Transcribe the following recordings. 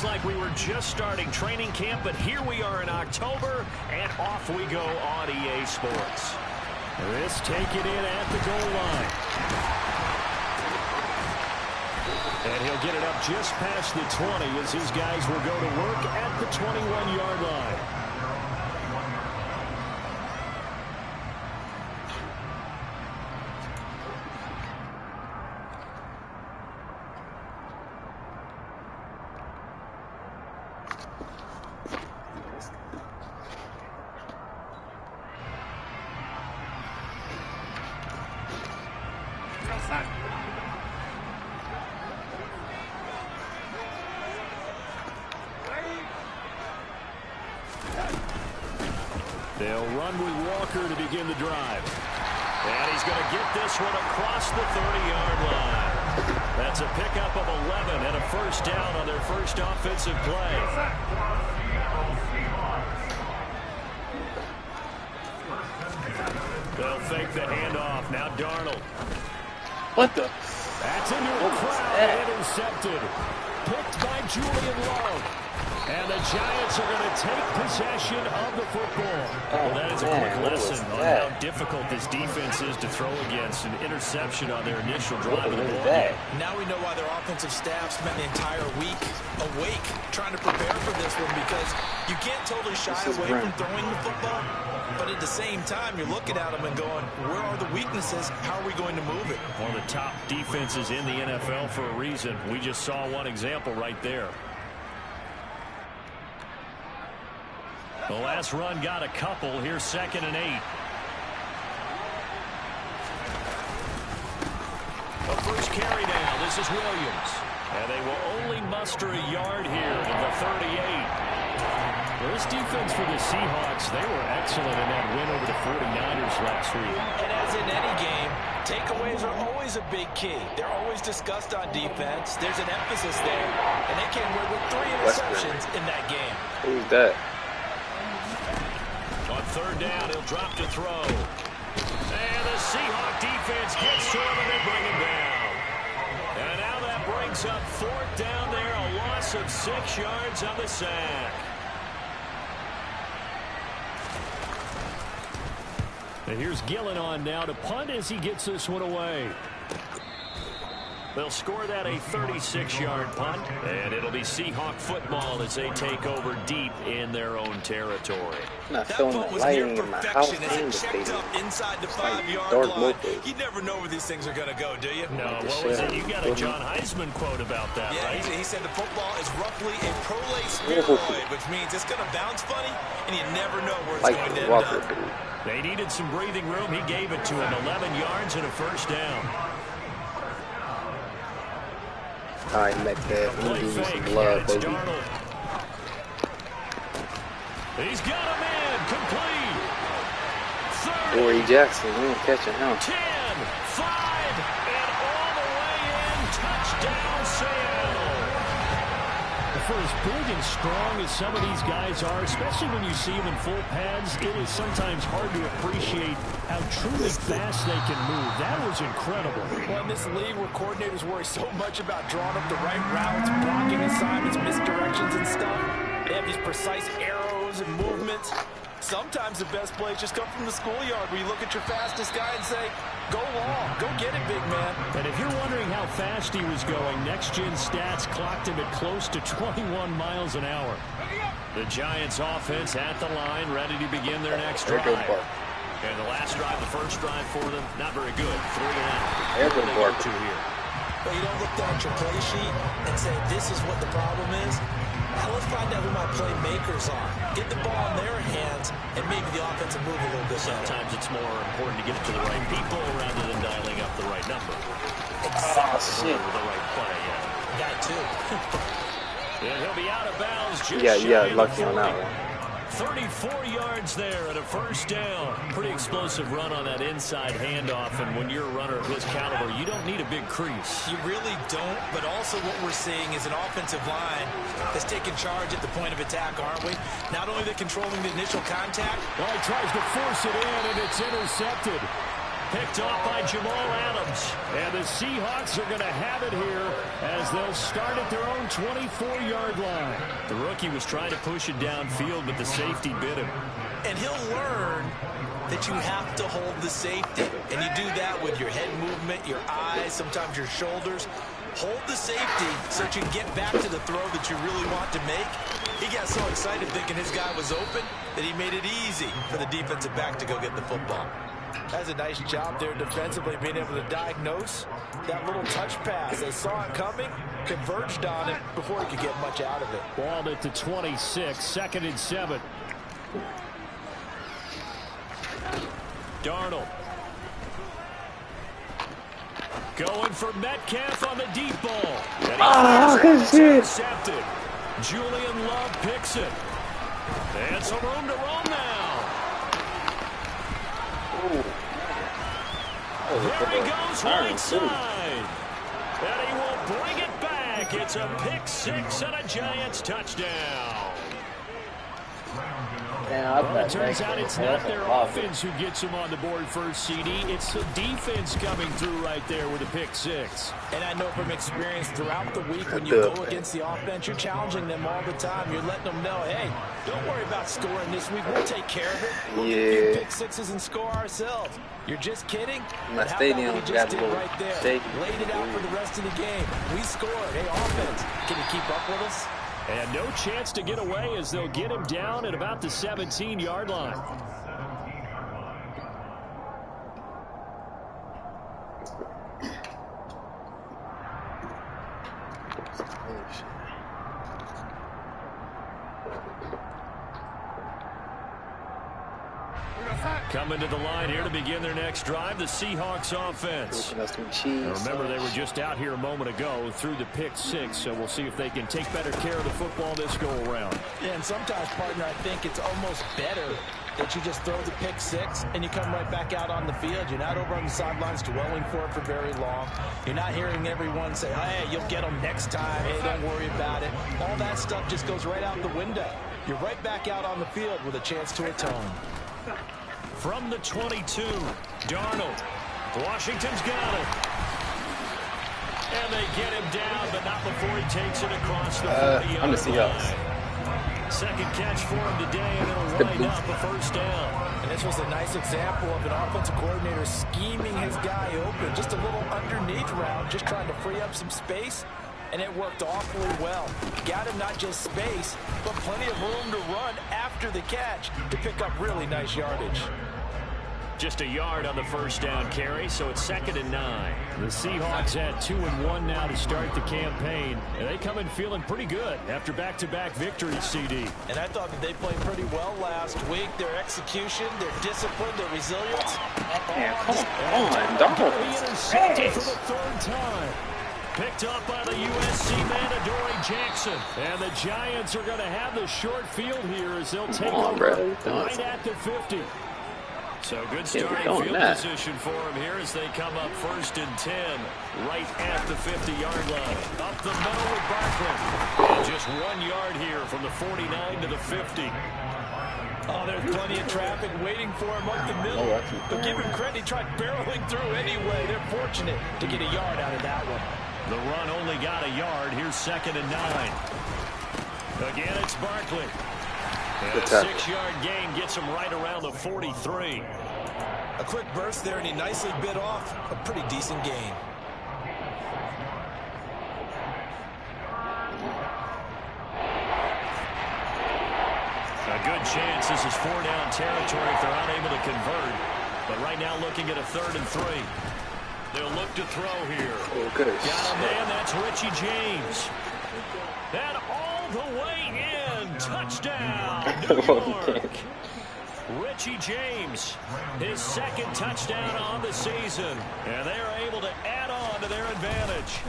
seems like we were just starting training camp, but here we are in October, and off we go on EA Sports. This taken in at the goal line. And he'll get it up just past the 20 as his guys will go to work at the 21-yard line. They'll run with Walker to begin the drive. And he's going to get this one across the 30-yard line. That's a pickup of 11 and a first down on their first offensive play. They'll fake the handoff. Now Darnold. What the? That's into a crowd. Intercepted. Picked by Julian Love. And the Giants are going to take possession of the football. Well, that is a quick lesson on how difficult this defense is to throw against. An interception on their initial drive of the ball. Now we know why their offensive staff spent the entire week awake trying to prepare for this one, because you can't totally shy away from throwing the football. But at the same time, you're looking at them and going, where are the weaknesses? How are we going to move it? One of the top defenses in the NFL for a reason. We just saw one example right there. The last run got a couple. Here's 2nd and 8. The first carry down. This is Williams. And they will only muster a yard here to the 38. This defense for the Seahawks, they were excellent in that win over the 49ers last week. And as in any game, takeaways are always a big key. They're always discussed on defense. There's an emphasis there. And they came away with 3 interceptions in that game. Who's that? On 3rd down, he'll drop to throw. And the Seahawk defense gets to him and they bring him down. And now that brings up 4th down there, a loss of 6 yards on the sack. And here's Gillen on now to punt as he gets this one away. They'll score that a 36-yard punt, and it'll be Seahawk football as they take over deep in their own territory. Not feeling the lighting in my house and the stadium. Inside the 5-yard line. You never know where these things are going to go, do you? No, what was it? You got a John Heisman quote about that, right? He said the football is roughly a prolate spheroid, which means it's going to bounce funny, and you never know where it's going to end up. They needed some breathing room. He gave it to him. 11 yards and a first down. All right, Metcalf, we need some blood, baby. He's got a man complete. Corey Jackson, we ain't catching him. 10, 5, and all the way in. Touchdown, Seattle. For as big and strong as some of these guys are, especially when you see them in full pads, it is sometimes hard to appreciate how truly fast they can move. That was incredible. Well, in this league where coordinators worry so much about drawing up the right routes, blocking assignments, misdirections and stuff, they have these precise arrows and movements. Sometimes the best plays just come from the schoolyard where you look at your fastest guy and say, go long, go get it, big man. And if you're wondering how fast he was going, next-gen stats clocked him at close to 21 miles an hour. The Giants offense at the line, ready to begin their next drive. And the last drive, the first drive for them, not very good. 3 and out. What do they go to here? But you don't look down at your play sheet and say, this is what the problem is. Now let's find out who my playmakers are. Get the ball in their hands, and maybe the offense will move a little bit better. Sometimes it's more important to get it to the right people rather than dialing up the right number. Exactly. The right play, yeah. That too. And he'll be out of bounds just lucky on that one. 34 yards there and a first down. Pretty explosive run on that inside handoff, and when you're a runner of his caliber, you don't need a big crease. You really don't, but also what we're seeing is an offensive line that's taking charge at the point of attack, aren't we? Not only they're controlling the initial contact. Well, he tries to force it in, and it's intercepted. picked off by Jamal Adams. And the Seahawks are going to have it here as they'll start at their own 24-yard line. The rookie was trying to push it downfield, but the safety bit him. And he'll learn that you have to hold the safety. And you do that with your head movement, your eyes, sometimes your shoulders. Hold the safety so that you can get back to the throw that you really want to make. He got so excited thinking his guy was open that he made it easy for the defensive back to go get the football. That's a nice job there defensively, being able to diagnose that little touch pass. They saw it coming, converged on it before he could get much out of it. Ball at the 26, 2nd and 7. Darnold. Going for Metcalf on the deep ball. Oh, good shit. Intercepted. Julian Love picks it. And some room to roam now. There he goes right side. And he will bring it back. It's a pick six and a Giants touchdown. Well, it turns out it's not their offense who gets them on the board first, CD. It's the defense coming through right there with a pick six. And I know from experience throughout the week when you go against the offense, you're challenging them all the time. You're letting them know, hey, don't worry about scoring this week. We'll take care of it. We'll get a few pick sixes and score ourselves. You're just kidding? My stadium just did right there. Laid it out for the rest of the game. We scored. Hey, offense, can you keep up with us? And no chance to get away as they'll get him down at about the 17-yard line. Coming to the line here to begin their next drive, the Seahawks offense. Now remember, they were just out here a moment ago through the pick six, so we'll see if they can take better care of the football this go-around. Yeah, and sometimes, partner, I think it's almost better that you just throw the pick six and you come right back out on the field. You're not over on the sidelines dwelling for it for very long. You're not hearing everyone say, hey, you'll get them next time. Hey, don't worry about it. All that stuff just goes right out the window. You're right back out on the field with a chance to atone. From the 22, Darnold. Washington's got it. And they get him down, but not before he takes it across the 40-yard line. Second catch for him today, and it'll wind up a first down. And this was a nice example of an offensive coordinator scheming his guy open. Just a little underneath route, just trying to free up some space. And it worked awfully well. Got him not just space, but plenty of room to run after the catch to pick up really nice yardage. Just a yard on the first down carry, so it's 2nd and 9. The Seahawks at 2-1 now to start the campaign, and they come in feeling pretty good after back-to-back victories, CD. And I thought that they played pretty well last week. Their execution, their discipline, their resilience. Yeah, come on, Donald. Intercepted for the 3rd time. Picked up by the USC man, Adoree Jackson. And the Giants are going to have the short field here as they'll take over right at the 50. So good starting field position for them here as they come up 1st and 10 right at the 50-yard line. Up the middle with Barkley. And just 1 yard here from the 49 to the 50. Oh, there's plenty of traffic waiting for him up the middle. But give him credit, he tried barreling through anyway. They're fortunate to get a yard out of that one. The run only got a yard. Here's 2nd and 9. Again, it's Barkley. And a 6-yard gain gets him right around the 43. A quick burst there, and he nicely bit off a pretty decent gain. A good chance this is 4-down territory if they're unable to convert. But right now looking at a 3rd and 3. They'll look to throw here. Oh, good. Got a man, that's Richie James. And all the way in. Touchdown, New York. Richie James, his 2nd touchdown on the season. And they're able to add on to their advantage.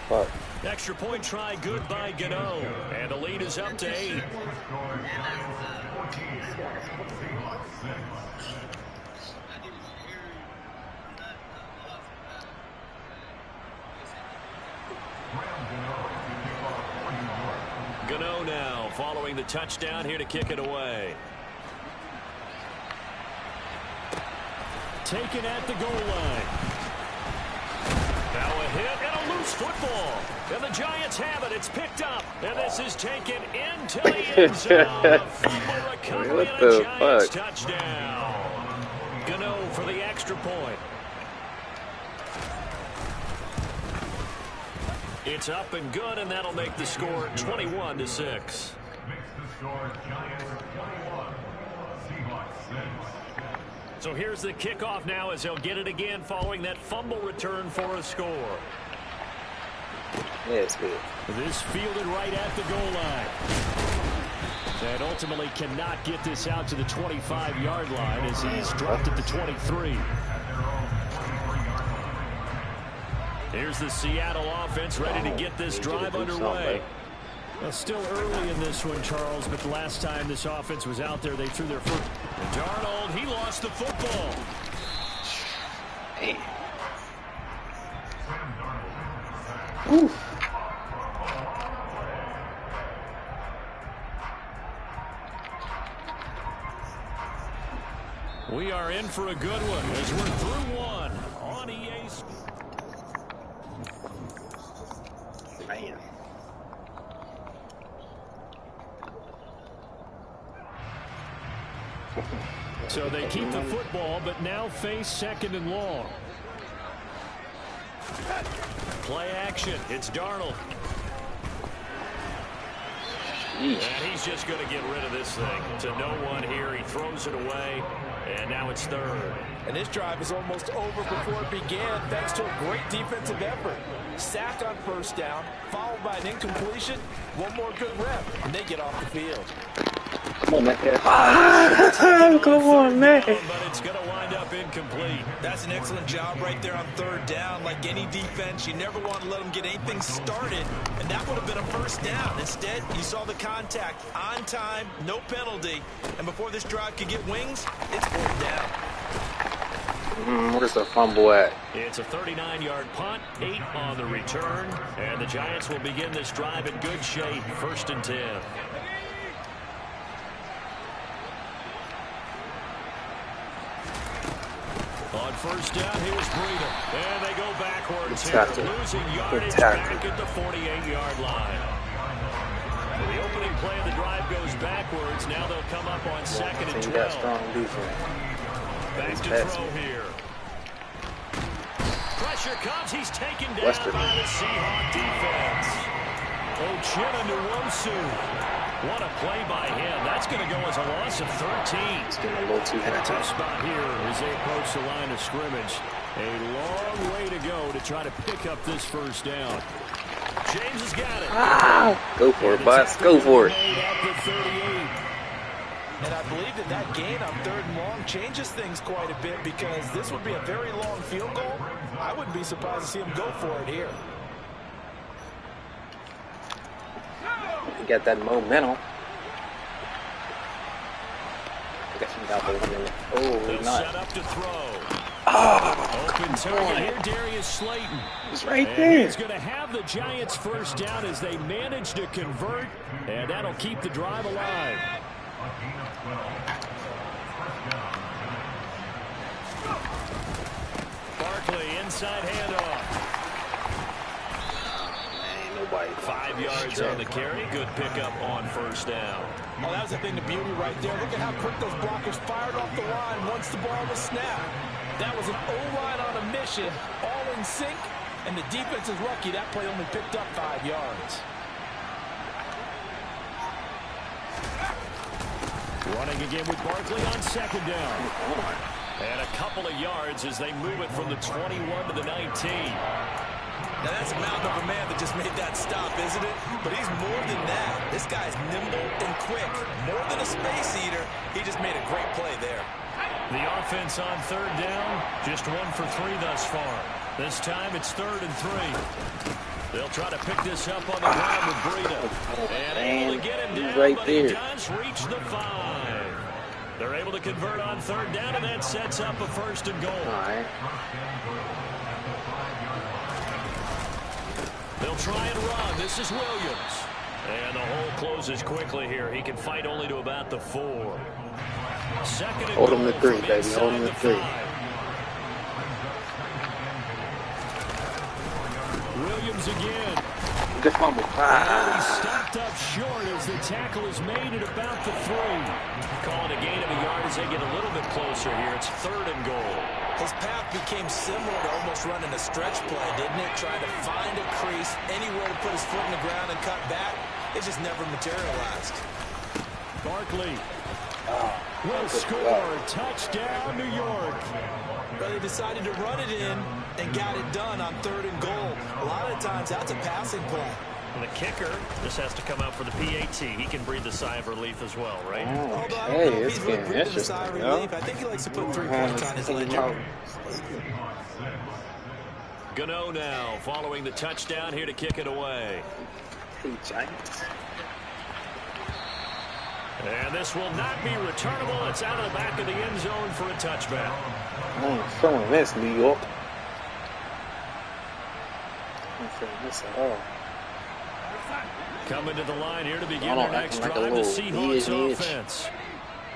Fuck. Extra point try good by Gano. And the lead is up to 8. Gano now following the touchdown here to kick it away. taken at the goal line. Now a hit and a loose football. And the Giants have it. It's picked up. And this is taken into the end zone. A fumble recovery and a Giants touchdown. Gano for the extra point. It's up and good, and that'll make the score 21-6. So here's the kickoff now as they'll get it again following that fumble return for a score. Yes, good. This fielded right at the goal line. And ultimately cannot get this out to the 25-yard line as he's dropped at the 23. Here's the Seattle offense ready to get this drive underway. Well, still early in this one, Charles, but the last time this offense was out there, they threw their first. And Darnold, he lost the football. Hey. Woo. We are in for a good one as we're through one on EA Sports. Man. So they keep the football, but now face second and long. Play action. It's Darnold. And he's just going to get rid of this thing. To no one here. He throws it away. And now it's third. And this drive is almost over before it began thanks to a great defensive effort. Sacked on first down, followed by an incompletion. One more good rep, and they get off the field. Come on, man. Come on, man. But it's going to wind up incomplete. That's an excellent job right there on third down. Like any defense, you never want to let them get anything started, and that would have been a first down. Instead, you saw the contact on time, no penalty, and before this drive could get wings, it's fourth down. Where's the fumble at? It's a 39-yard punt, 8 on the return, and the Giants will begin this drive in good shape, 1st and 10. On first down, here's Breida. And they go backwards here, losing yardage back at the 48-yard line. The opening play of the drive goes backwards. Now they'll come up on 2nd and 12. Back to throw here. Pressure comes. He's taken down by the Seahawk defense. Uchenna-Nwosu. What a play by him. That's going to go as a loss of 13. It's getting a little too A tough spot here as they approach the line of scrimmage. A long way to go to try to pick up this first down. James has got it. Go for it, boss. Go for it. And I believe that gain on 3rd and long changes things quite a bit because this would be a very long field goal. I wouldn't be surprised to see him go for it here. You got that momentum. Oh, not. Set up to throw. Oh, open target here, Darius Slayton. It's right there. He's going to have the Giants first down as they manage to convert, and that'll keep the drive alive. Barkley inside handoff. 5 yards on the carry. Good pickup on first down. Well, that was the thing, the beauty right there. Look at how quick those blockers fired off the line once the ball was snapped. That was an O-line on a mission, all in sync, and the defense is lucky that play only picked up 5 yards. Running again with Barkley on 2nd down. And a couple of yards as they move it from the 21 to the 19. Now, that's a mountain of a man that just made that stop, isn't it? But he's more than that. This guy's nimble and quick. More than a space eater, he just made a great play there. The offense on 3rd down, just 1 for 3 thus far. This time it's 3rd and 3. They'll try to pick this up on the ground with Breida. And able to get him down, right but there. He does reach the 5. They're able to convert on 3rd down, and that sets up a 1st and goal. All right. They'll try and run. This is Williams. And the hole closes quickly here. He can fight only to about the 4. 2nd and Hold him to goal 3, from baby. Hold him to inside 3. the 5. goes again. Good fumble. And he's stopped up short as the tackle is made at about the 3. Calling a gain of a yard as they get a little bit closer here. It's 3rd and goal. His path became similar to almost running a stretch play, didn't it? Trying to find a crease, anywhere to put his foot in the ground and cut back. It just never materialized. Barkley will score. Touchdown, New York. But they decided to run it in and got it done on 3rd and goal. A lot of times, that's a passing play. And the kicker just has to come out for the PAT. He can breathe a sigh of relief as well, right? Hey, it's getting interesting, I think he likes to put 3 points on his ledger. Gano now following the touchdown here to kick it away. Hey, Giants. And this will not be returnable. It's out of the back of the end zone for a touchback. I'm feeling this, New York. I'm feeling this at all. Coming to the line here to begin their next drive, the Seahawks offense.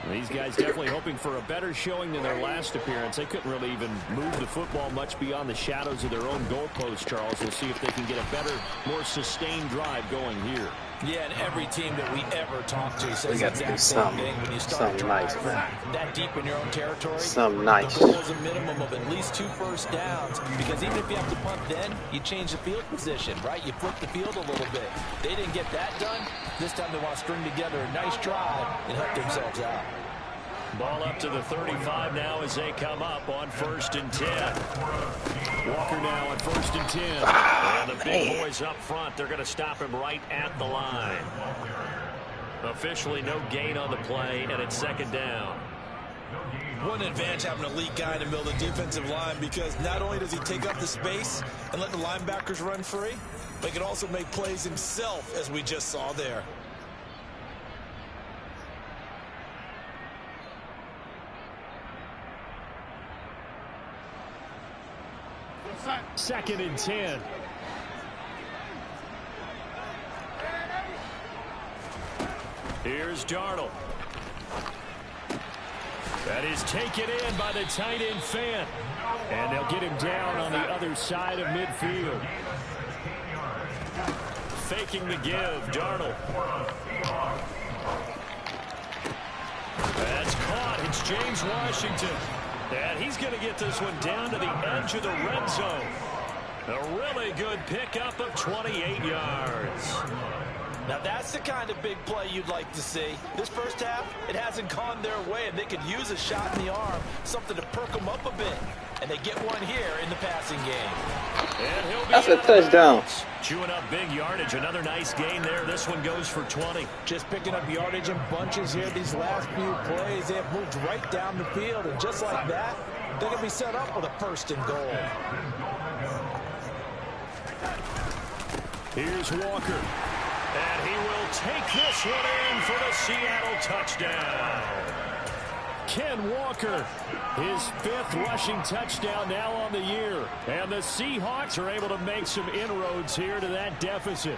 These guys definitely hoping for a better showing than their last appearance. They couldn't really even move the football much beyond the shadows of their own goalpost, Charles. We'll see if they can get a better, more sustained drive going here. Yeah, and every team that we ever talk to says We got to do something nice, man. That deep in your own territory, something nice. The goal is a minimum of at least 2 first downs, because even if you have to punt then, you change the field position, right? You flip the field a little bit. They didn't get that done. This time they want to string together a nice drive and help themselves out. Ball up to the 35 now as they come up on 1st and 10. Walker now on 1st and 10. And the big boys up front, they're going to stop him right at the line. Officially no gain on the play, and it's 2nd down. One advantage having an elite guy in the middle of the defensive line, because not only does he take up the space and let the linebackers run free, but he can also make plays himself, as we just saw there. Second and 10. Here's Darnold. That is taken in by the tight end Fant. And they'll get him down on the other side of midfield. Faking the give, Darnold. That's caught. It's James Washington. And he's going to get this one down to the edge of the red zone. A really good pickup of 28 yards. Now that's the kind of big play you'd like to see. This first half, it hasn't gone their way, and they could use a shot in the arm, something to perk them up a bit. And they get one here in the passing game. And he'll be That's a touchdown. Chewing up big yardage. Another nice gain there. This one goes for 20. Just picking up yardage in bunches here. These last few plays, they have moved right down the field. And just like that, they're going to be set up with a 1st and goal. Here's Walker. And he will take this one in for the Seattle touchdown. Ken Walker, his 5th rushing touchdown now on the year. And the Seahawks are able to make some inroads here to that deficit.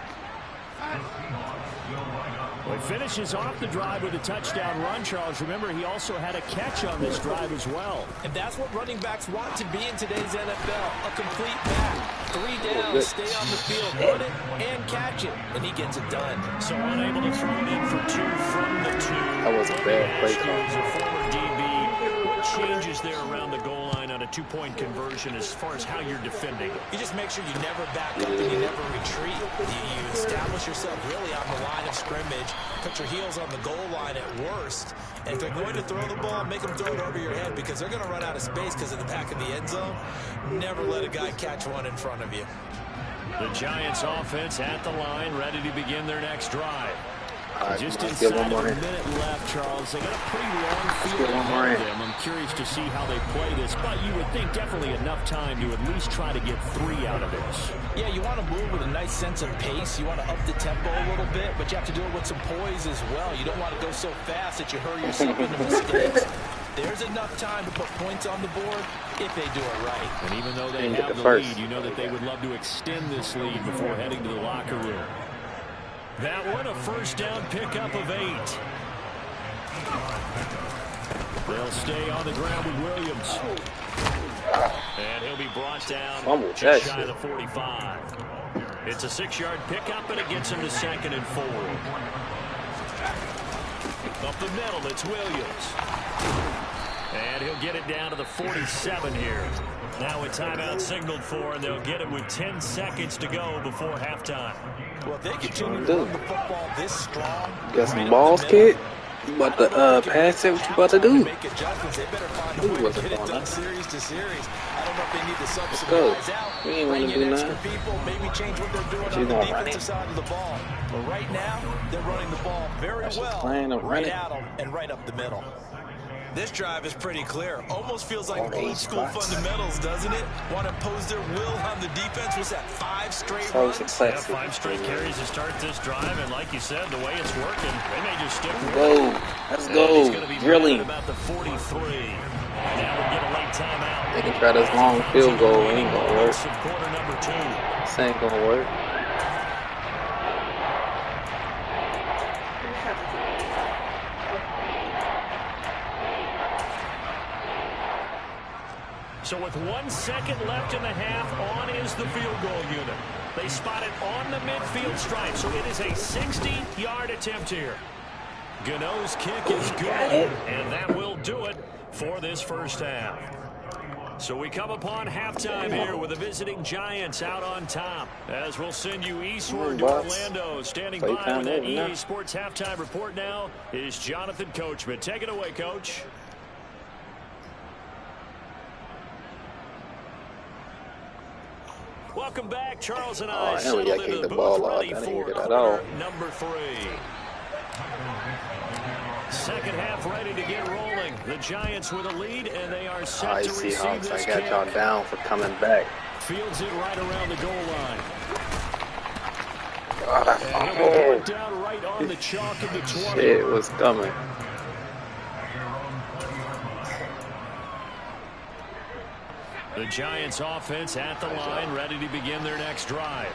Well, he finishes off the drive with a touchdown run, Charles. Remember, he also had a catch on this drive as well. And that's what running backs want to be in today's NFL, a complete back. 3 downs, stay on the field, run it, and catch it. And he gets it done. So unable to throw it in for 2 from the 2. That was a bad play call. As a former DB, what changes there around the goal line on a 2-point conversion as far as how you're defending? You just make sure you never back up and you never retreat. You establish yourself really on the line of scrimmage, put your heels on the goal line at worst, and if they're going to throw the ball, make them throw it over your head, because they're going to run out of space because of the back of the end zone. Never let a guy catch one in front of you. The Giants offense at the line, ready to begin their next drive. Just inside of a minute left, Charles. They got a pretty long field ahead of them. I'm curious to see how they play this, but you would think definitely enough time to at least try to get 3 out of this. Yeah, you want to move with a nice sense of pace. You want to up the tempo a little bit, but you have to do it with some poise as well. You don't want to go so fast that you hurry yourself into mistakes. There's enough time to put points on the board if they do it right. And even though they have the lead, you know that they would love to extend this lead before heading to the locker room. That one, a 1st down pickup of 8. They'll stay on the ground with Williams. And he'll be brought down just shy of the 45. It's a 6-yard pickup, and it gets him to 2nd and 4. Up the middle, it's Williams. And he'll get it down to the 47 here. Now a timeout signaled for, and they'll get it with 10 seconds to go before halftime. Well, if they continue to run the football this strong. Got some balls, kid. You about to pass it? What you about to do? Make adjustments. They better find a way to get it done series to series. I don't know if they need to sub some guys out. We ain't want to do extra nothing. people, maybe change what they're doing on the defensive side of the ball. But right now, they're running the ball very well. Right at them and right up the middle. This drive is pretty clear. Almost feels like old school fundamentals, doesn't it? Want to impose their will on the defense. Was that 5 straight runs? Yeah, 5 straight carries to start this drive, and like you said, the way it's working, they may just stick with it. Let's go. Drilling. About the 43. Now we'll get a late timeout. They can try this long field goal. It ain't gonna work. Quarter number 2. This ain't gonna work. So with 1 second left in the half, on is the field goal unit. They spot it on the midfield stripe, so it is a 60-yard attempt here. Gano's kick is good, and that will do it for this first half. So we come upon halftime here with the visiting Giants out on top. As we'll send you eastward to Orlando. Standing by with that EA Sports halftime report now is Jonathan Coachman. Take it away, Coach. Welcome back. Charles and I settled into the booth ready for quarter number 3. Second half ready to get rolling. The Giants with a lead, and they are set to receive this kick. I got y'all down for coming back. Fields it right around the goal line. God, down right on the chalk of the 20. Shit was coming. The Giants offense at the line, ready to begin their next drive.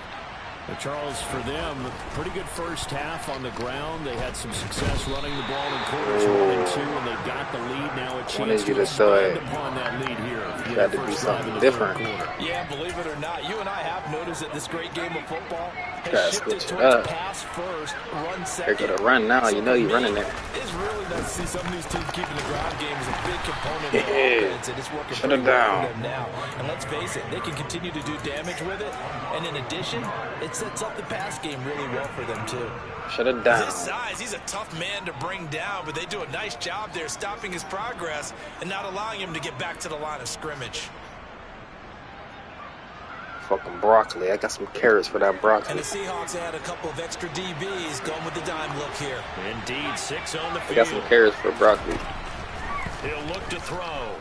Charles, for them, pretty good first half on the ground. They had some success running the ball in quarters 1 and 2, and they got the lead. Now a chance to expand upon that lead here. Got to do something different. Yeah, believe it or not, you and I have noticed that this great game of football has shifted towards pass first, run second. They're going to run now. You know you're running there. It's really nice to see some of these teams keeping the ground game as a big component of the offense, and it's working Shut it down. for them now. And let's face it, they can continue to do damage with it, and in addition, it sets up the pass game really well for them too. Shut it down. His size, he's a tough man to bring down, but they do a nice job there stopping his progress and not allowing him to get back to the line of scrimmage. Fucking broccoli. I got some carrots for that broccoli. And the Seahawks had a couple of extra DBs going with the dime look here. Indeed, 6 on the field. I got some carrots for broccoli. He'll look to throw.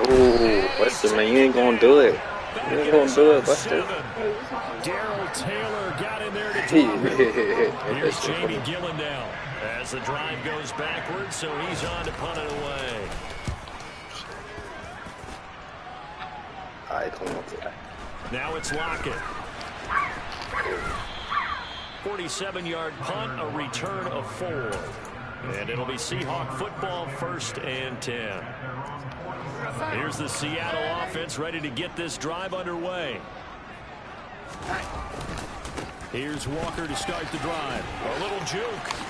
Ooh, Buster, man, you ain't gonna do it. You ain't gonna do it, Buster. Darryl Taylor got in there to Here's Jamie Gillen now as the drive goes backwards, so he's on to punt it away. All right, come on. Now it's Lockett. 47-yard punt, a return of 4. And it'll be Seahawk football, 1st and 10. Here's the Seattle offense ready to get this drive underway. Here's Walker to start the drive. A little juke.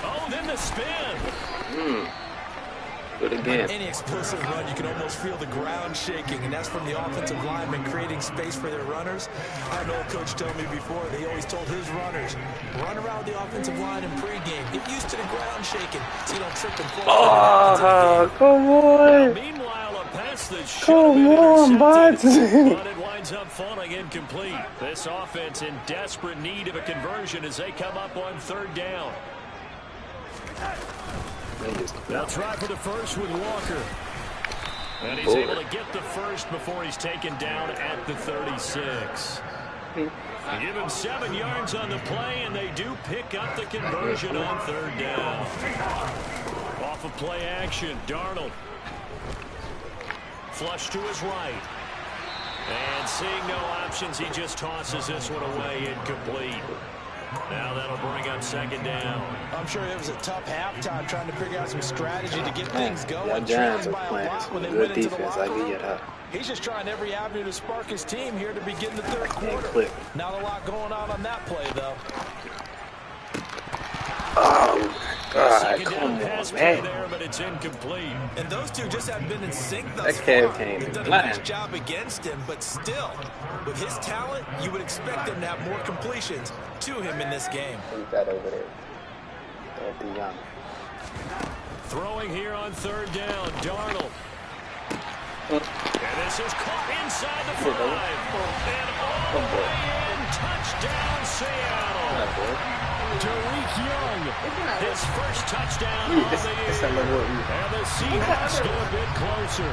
Oh, then the spin. Good again. Any explosive run, you can almost feel the ground shaking, and that's from the offensive linemen creating space for their runners. I had an old coach tell me before, they always told his runners, run around the offensive line in pregame. Get used to the ground shaking so you don't trip and fall. Oh, come on. Meanwhile, a pass that should have been intercepted, but it winds up falling incomplete. This offense in desperate need of a conversion as they come up on 3rd down. They'll try for the first with Walker. And he's able to get the first before he's taken down at the 36. Give him 7 yards on the play, and they do pick up the conversion on 3rd down. Off of play action, Darnold. Flush to his right. And seeing no options, he just tosses this one away incomplete. Now that'll bring up 2nd down. I'm sure it was a tough halftime trying to figure out some strategy to get things going. Yeah, Giants are playing some good defense. I give you that. He's just trying every avenue to spark his team here to begin the third quarter. Not a lot going on that play, though. Oh, God, come on, man. There, but it's incomplete. And those two just have been in sync thus far. They've done a nice job against him, but still, with his talent, you would expect him to have more completions to him in this game. Who's that over there? That'd be young. Throwing here on third down, Darnold. And this is caught inside the 5. And all the way in, touchdown, Seattle. Tariq Young, his first touchdown of the year. And the Seahawks get a bit closer.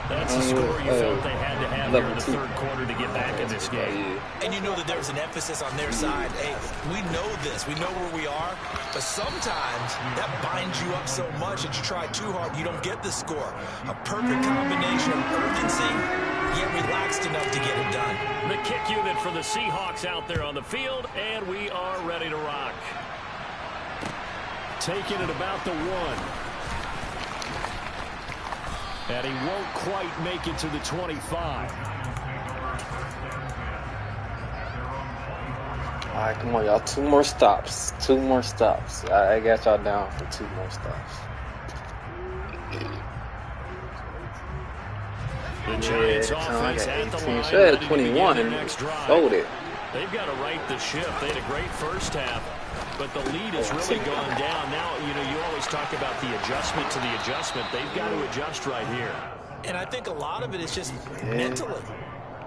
That's the score you felt they had to have here in the third quarter to get back in this game. And you know that there's an emphasis on their side. Hey, we know this. We know where we are. But sometimes that binds you up so much that you try too hard, you don't get the score. A perfect combination of urgency, yet relaxed enough to get it done. The kick unit for the Seahawks out there on the field, and we are ready to rock. Taking it about the 1. And he won't quite make it to the 25. All right, come on, y'all. 2 more stops. 2 more stops. I got y'all down for 2 more stops. The Giants offense at the line. Should have 21. Sold it. They've got to right the ship. They had a great first half, but the lead has really gone down. Now, you know, you always talk about the adjustment to the adjustment. They've got to adjust right here. And I think a lot of it is just mentally.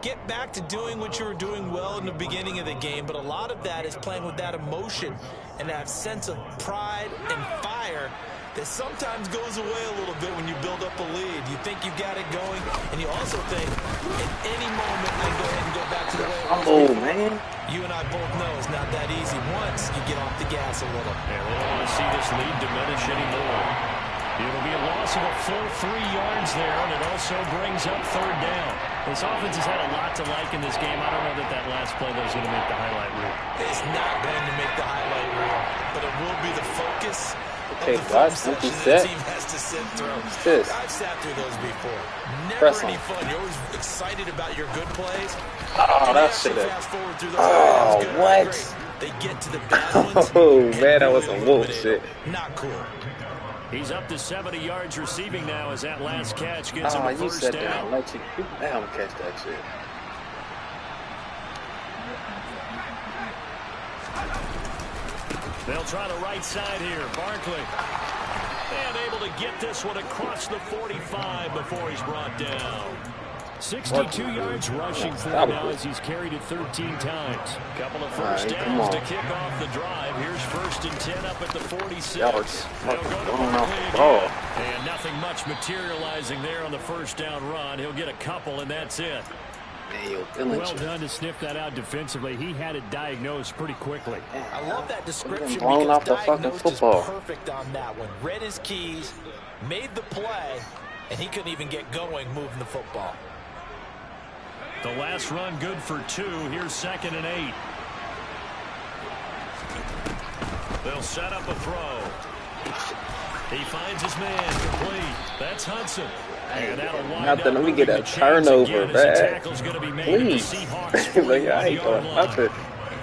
Get back to doing what you were doing well in the beginning of the game, but a lot of that is playing with that emotion and that sense of pride and fire that sometimes goes away a little bit when you build up a lead. You think you've got it going, and you also think at any moment I can go ahead and go back to the way it was. Oh, man. You and I both know it's not that easy once you get off the gas a little. Yeah, we don't want to see this lead diminish anymore. It'll be a loss of a full 3 yards there, and it also brings up third down. This offense has had a lot to like in this game. I don't know that that last play though is going to make the highlight reel. It's not going to make the highlight reel, but it will be the focus. Okay, guys, empty set. Has to sit through. This. I've sat through those before. Never any fun. You're always excited about your good plays. Oh, that shit. Oh, what? They get to the bad ones. Oh, man, that was some wolf shit. Not cool. He's up to 70 yards receiving now as that last catch gets him a first down. Let you down, catch that shit. They'll try the right side here. Barkley. And able to get this one across the 45 before he's brought down. 62 yards rushing for him now as he's carried it 13 times. Couple of first downs to kick off the drive. Here's 1st and 10 up at the 46. They'll go to Barkley again. And nothing much materializing there on the first down run. He'll get a couple, and that's it. Well done to sniff that out defensively. He had it diagnosed pretty quickly. I love that description because off the diagnosed is perfect on that one. Read his keys, made the play, and he couldn't even get going moving the football. The last run good for 2. Here's 2nd and 8. They'll set up a throw. He finds his man complete. That's Hudson. And that'll wind nothing. Let me get a turnover, man. Please. Like, I ain't doing nothing.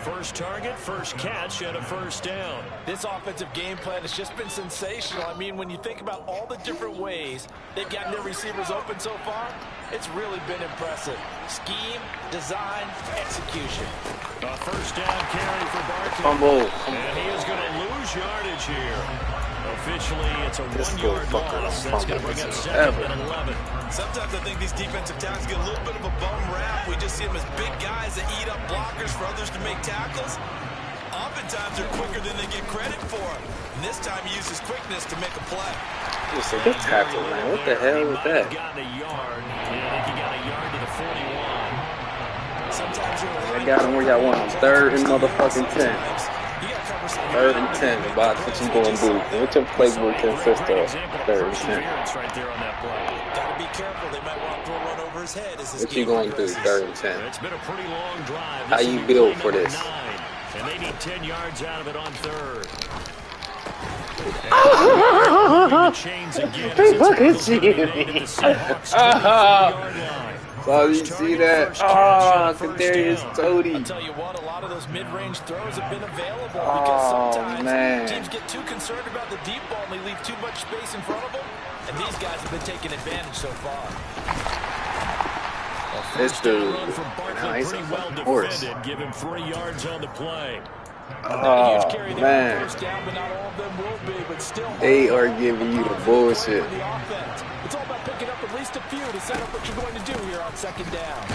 First target, first catch, and a first down. This offensive game plan has just been sensational. I mean, when you think about all the different ways they've gotten their receivers open so far, it's really been impressive. Scheme, design, execution. A first down carry for Barkley. Fumble. And he is going to lose yardage here. Officially, it's a 1-yard loss. That's going to bring up 2nd and 11. Sometimes I think these defensive tackles get a little bit of a bum rap. We just see them as big guys that eat up blockers for others to make tackles. Oftentimes, they're quicker than they get credit for. And this time, he used his quickness to make a play. It's a good tackle, man. What the hell was that? Got a yard. Yeah, I think he got a yard to the 41. Sometimes I got him where y'all want him. 3rd and motherfucking 10. 3rd and 10. About what you going to do? What's your playbook consist of? 3rd and 10. Gotta be careful. They might want to throw one over his head. What you going to do? 3rd and 10. It's been a pretty long drive. How you build for this? 9, and they need 10 yards out of it on 3rd. the chains again. Look at you. So you see that? Oh, Kadarius Tony. I'll tell you what, a lot of those mid-range throws have been available because sometimes teams get too concerned about the deep ball and they leave too much space in front of them. And these guys have been taking advantage so far. This dude, he's pretty well defended. Give him 3 yards on the play. Oh, man. They are giving you the bullshit. It's all about picking up at least a few to set up what you're going to do here on second down.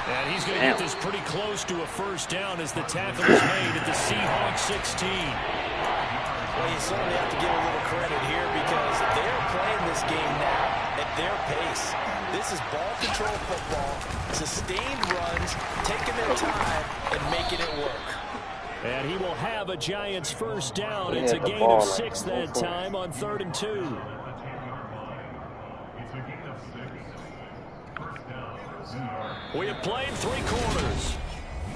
And he's going to get this pretty close to a first down as the tackle is made at the Seahawks 16. Well, you certainly have to give a little credit here because they're playing this game now at their pace. This is ball control football, sustained runs, taking their time and making it work. And he will have a Giants first down. It's a gain of 6 that time on 3rd and 2. We have played 3 quarters.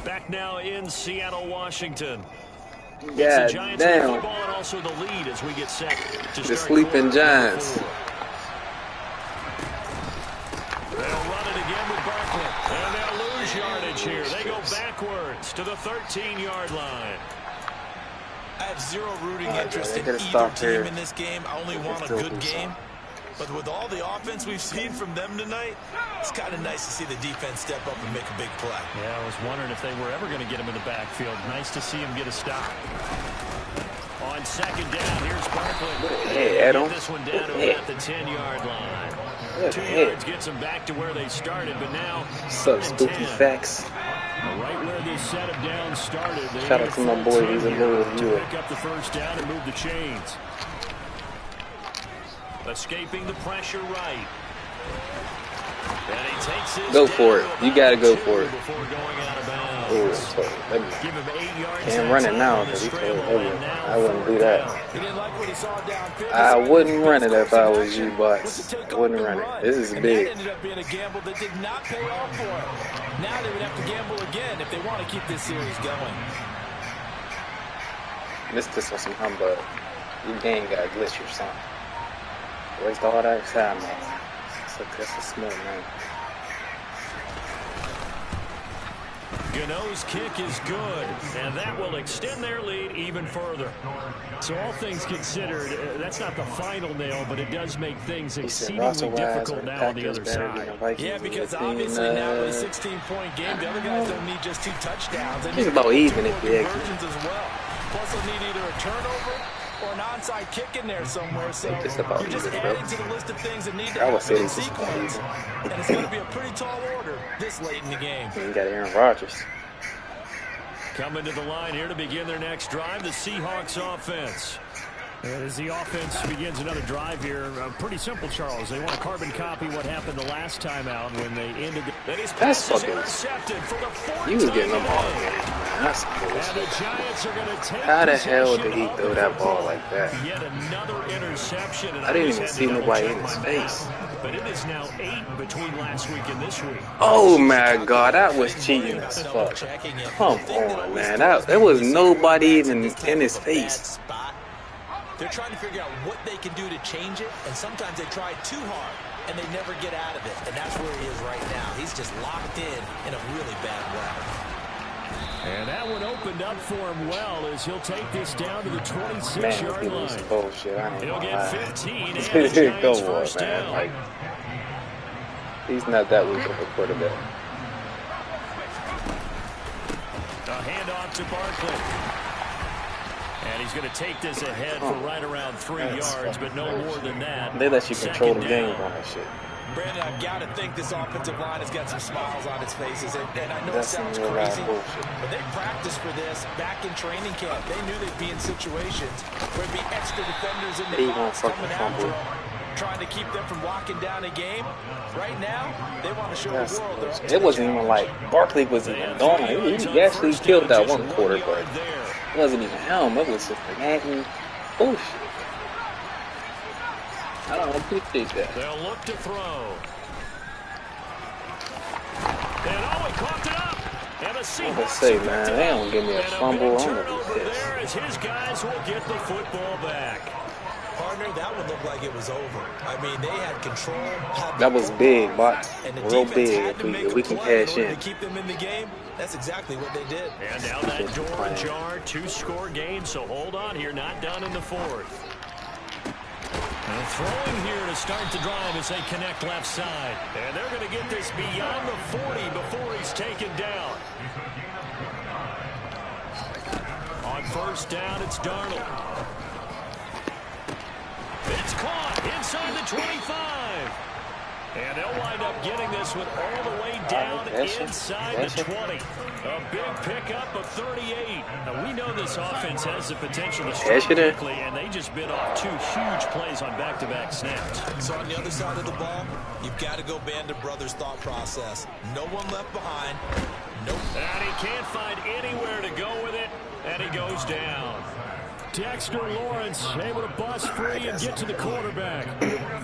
Back now in Seattle, Washington. Yeah, Giants damn. football and also the lead as we get set to The start sleeping Giants. They'll run it again with Barkley. And they'll lose yardage here. They go backwards to the 13-yard line. I have zero rooting interest in either team in this game. I only want a good game. But with all the offense we've seen from them tonight, it's kind of nice to see the defense step up and make a big play. Yeah, I was wondering if they were ever going to get him in the backfield. Nice to see him get a stop. On second down, here's Barkley. Hey, Adam. This one down to about the 10-yard line. 2 yards gets them back to where they started, but now What's up, Spooky Facts? Right where this set of downs started. Shout out to my boy, he's a little viewer. Pick up the first down and move the chains. Escaping the pressure right. And he takes his Go for it. You got to go for it. Before going out of bounds. Oh, Give him 8 yards. can't run it now because he told me I wouldn't do that. He didn't like what he saw downfield. I wouldn't run it if I was you, boss. I wouldn't run it. This is And big. that ended up being a gamble that did not pay off for him. Now they would have to gamble again if they want to keep this series going. Missed this on some humbug. Your game got glitch or something. Where's all that time, man? That's a small man. Gano's kick is good, and that will extend their lead even further. So all things considered, that's not the final nail, but it does make things exceedingly difficult now on the other side. Yeah, because obviously now with a 16-point game, the other guys don't need just 2 touchdowns. They It's about even if you conversions as well. Plus, they'll need either a turnover or an onside kick in there somewhere. So It's about you're just even, adding bro. to the list of things that need to I would happen say in it's just about sequence. even. And it's going to be a pretty tall order this late in the game. You got Aaron Rodgers. Coming to the line here to begin their next drive, the Seahawks offense. And as the offense begins another drive here, pretty simple, Charles. They want to carbon copy what happened the last time out when they ended the... That's fucking... He was getting them all game, man. That's bullshit. How the hell did he throw that ball like that? Yet another interception. I didn't even see nobody in his face. But it is now 8 between last week and this week. Oh my God, that was cheating as fuck. Come on, man. There was nobody even in his face. They're trying to figure out what they can do to change it, and sometimes they try too hard, and they never get out of it. And that's where he is right now. He's just locked in a really bad way. And that one opened up for him well as he'll take this down to the 26-yard line. Bullshit. I ain't He'll gonna get lie. 15 and the Giants first down. Like, he's not that weak of a quarterback. A handoff to Barkley. And he's going to take this ahead for right around 3 yards, but no more than that. They let you control the game on that shit. Brandon, I've got to think this offensive line has got some smiles on its faces. And I know it sounds crazy, but they practiced for this back in training camp. They knew they'd be in situations where there'd be extra defenders in the box coming after them, trying to keep them from locking down a game. Right now, they want to show the world. It wasn't even like Barkley was even going. He actually killed that one quarter, but it wasn't even him. It was just like, man, bullshit. I don't appreciate that. They'll look to throw. And he caught it up. And the Seahawks say, man, they don't give me a fumble. I'm gonna be pissed. There as his guys will get the football back. Partner, that would look like it was over. I mean, they had control. That was big, but real big. If we can cash in. To keep them in the game, that's exactly what they did. And now that door ajar, 2-score game, so hold on here, not done in the fourth. And throwing here to start the drive as they connect left side. And they're going to get this beyond the 40 before he's taken down. On first down, it's Darnold. It's caught inside the 25. And they'll wind up getting this one all the way down inside the 20. A big pickup of 38. Now, we know this offense has the potential to strike quickly, and they just bit off 2 huge plays on back-to-back snaps. So on the other side of the ball, you've got to go Band of Brothers thought process. No one left behind. Nope. And he can't find anywhere to go with it, and he goes down. Dexter Lawrence able to bust free and get to the quarterback.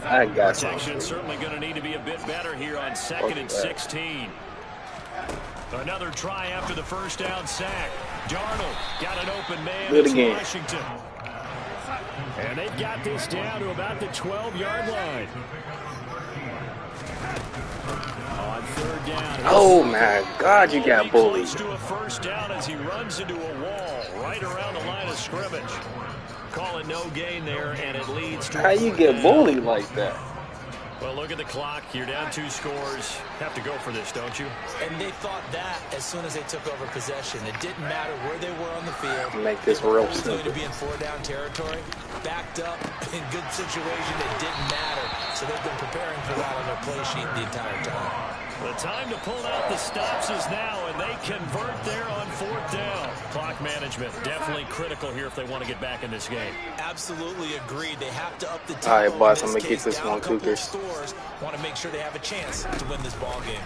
I got some. Protection certainly going to need to be a bit better here on 2nd and 16. Another try after the first down sack. Darnold got an open man in Washington. And they've got this down to about the 12-yard line. On third down. Oh my God, you got bullied. Close to a first down as he runs into a wall right around the line of scrimmage. Call it no gain there, and it leads to. How you get bullied like that? Well, look at the clock. You're down 2 scores. Have to go for this, don't you? And they thought that as soon as they took over possession. It didn't matter where they were on the field. Make this real simple. simple. To be in 4-down territory, backed up, in good situation, it didn't matter. So they've been preparing for that on their play sheet the entire time. The time to pull out the stops is now, and they convert there on 4th down. Clock management definitely critical here if they want to get back in this game. Absolutely agreed. They have to up the tempo. All right, boss, I'm going to get this one, Cougars. Want to make sure they have a chance to win this ball game.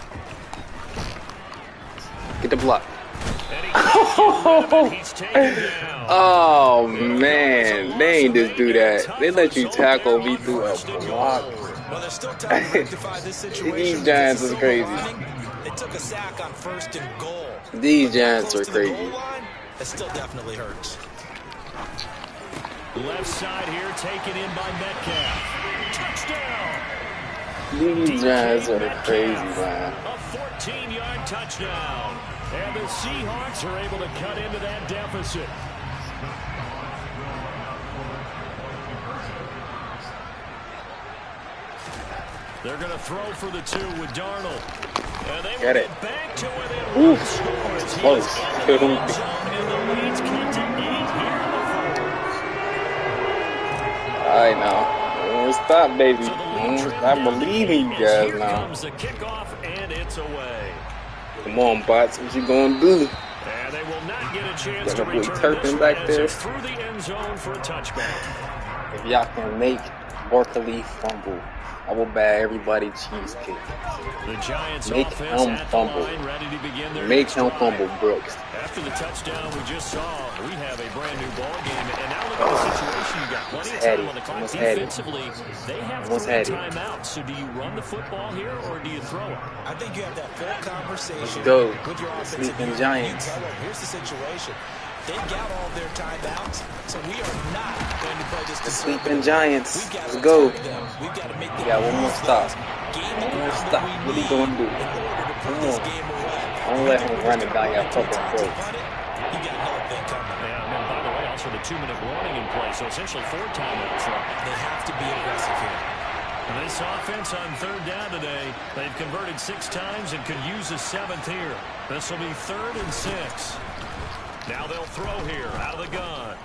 Get the block. Oh, man. They ain't just do that. They let you tackle me through a block. Well, there's still time to rectify this situation. These Giants is crazy. They took a sack on 1st and goal. These Giants are crazy. It still definitely hurts. Left side here taken in by Metcalf. Touchdown. These Giants are crazy, man. A 14-yard touchdown. And the Seahawks are able to cut into that deficit. They're going to throw for the 2 with Darnold. And they get will it. Get back to within 1 score. Close. And the lead's cut to 8 here in the 4th. All right, now. Don't stop, baby. I believe in you guys Here now. comes the kickoff, and it's away. Come on, bots. What you going to do? And they will not get a chance to Gonna put return Turpin this back one there. as through the end zone for a touchback. If y'all can make Barkley fumble, I will buy everybody cheesecake. The Giants Make offense him at fumble. the line, ready to begin their Make next him drive. fumble, Brooks. After the touchdown we just saw, we have a brand new ball game. And now look at the situation. You got plenty of time on the clock. Defensively, they have 3 timeouts. So do you run the football here or do you throw it? I think you have that full conversation Let's go. with your offensive Sleeping unit. Giants. You tell them, here's the situation. They got all their timeouts, so we are not going to play this The conservative. sleeping Giants. We've got Let's to go. attack them. We've got to make them We got one more stop. gain the One more ground stop. that What we he gonna do? need in order to put Come this on. game away. Don't let him run it down your fucking Time to throat. punt it, you got another thing coming. Yeah, and by the way, also the 2-minute warning in play. So essentially 4 timeouts left. They have to be aggressive here. And this offense on 3rd down today, they've converted 6 times and could use a 7th here. This will be 3rd and 6. Now they'll throw here out of the gun.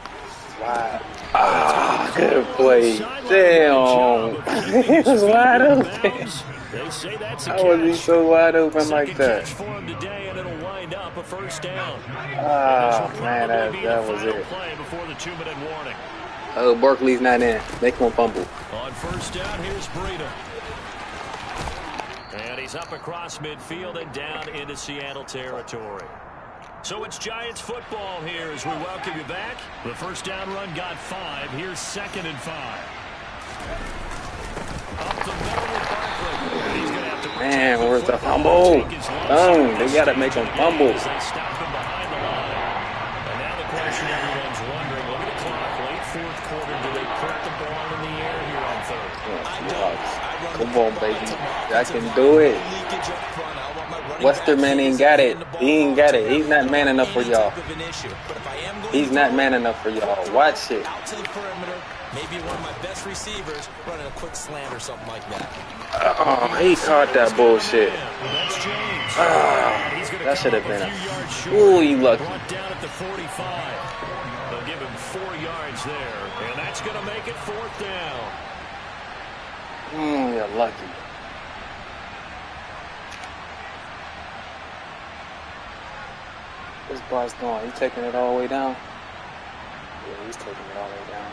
Wow. Ah, good play. Damn. He was wide open. They say that's a How was he catch. so wide open Second like that? catch for him today, and it'll wind up a first down. Ah, man, that was Final it. play before the 2-minute warning. Oh, Barkley's not in. Make him fumble. On first down, here's Breida. And he's up across midfield and down into Seattle territory. So it's Giants football here as we welcome you back. The first down run got 5. Here's 2nd and 5. Up the middle with Barkley. He's going to have to Man, where's the fumble? Oh, they got to make him fumble. As they stop him behind the line. And now the question everyone's wondering, look at the clock, late 4th fourth quarter, do they put the ball in the air here on third? Come on, baby. I can do it. Westerman ain't got it. He ain't got it. He's not man enough for y'all. He's not man enough for y'all. Watch it. Out to the perimeter. Maybe one of my best receivers running a quick slant or something like that. Oh, he caught that bullshit. That should have been a... Ooh, you lucky. Down at the 45. They'll give him 4 yards there, and that's going to make it 4th down. You're lucky. This boss going. He taking it all the way down? Yeah, he's taking it all the way down.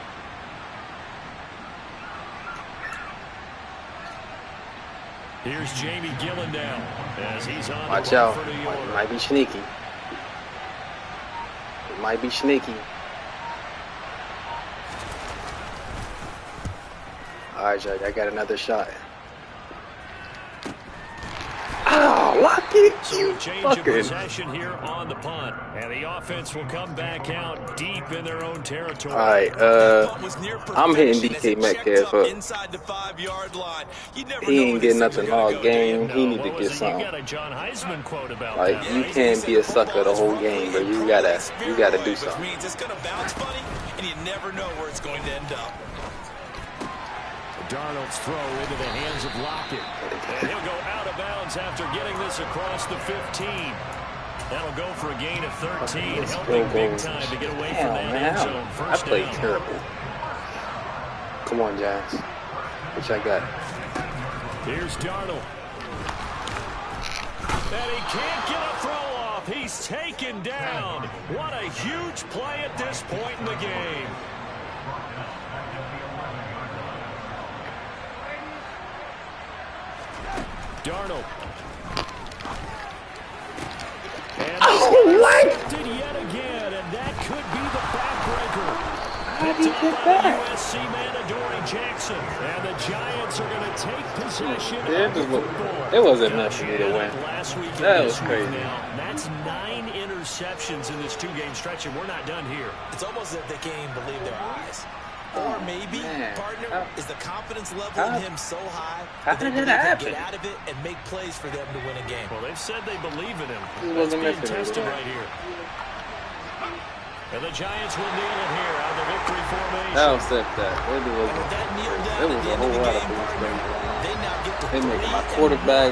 Here's Jamie Gillendown as he's on. Watch out. It might be sneaky. It might be sneaky. Alright, Judge, I got another shot. Oh, lucky! So a change of possession here on the punt. And the offense will come back out deep in their own territory. Alright, I'm hitting DK Metcalf up. He ain't getting nothing all game. He need to get something. Like, you can't be a sucker the whole game, but you gotta do something. It's gonna bounce funny, and you never know where it's going to end up. Darnold's throw into the hands of Lockett. And he'll go out of bounds after getting this across the 15. That'll go for a gain of 13, helping big time to get away from that end zone. I played terrible. Come on, Giants. Which I got. Here's Darnold. And he can't get a throw off. He's taken down. What a huge play at this point in the game. Darnold. And what? Yet again, and that could be the backbreaker. How did he get that? USC man Adoree Jackson, and the Giants are going to take possession. It wasn't enough for me to win. That was crazy. Now, that's 9 interceptions in this 2-game stretch, and we're not done here. It's almost as if they can't even believe their eyes. Or maybe, partner, is the confidence level in him so high that they can get out of it and make plays for them to win a game. Well, they've said they believe in him. That's being tested right here. And the Giants will kneel it here out of the victory formation. That was that. It was a whole lot of things. They make my quarterback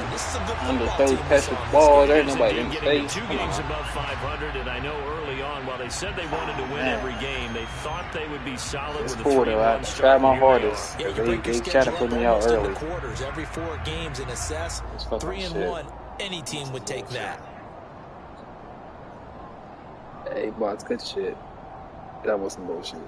underthrow, catch the ball. There ain't nobody in space. 2 games above 500, and I know early on, while they said they wanted to win every game, they thought they would be solid with a 3-1 start. I tried my hardest. They tried to put me out early. Every 4 games and assess 3-1. Any team would take that. Hey, boss, good shit. That was some bullshit.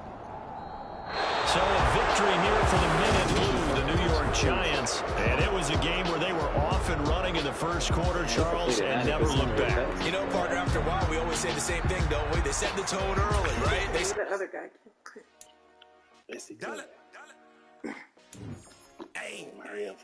So a victory here for the men in blue, the New York Giants. And it was a game where they were off and running in the first quarter, Charles, and never looked back. You know, partner, after a while, we always say the same thing, don't we? They set the tone early, right? They the other guy. Yes, he did. Hey,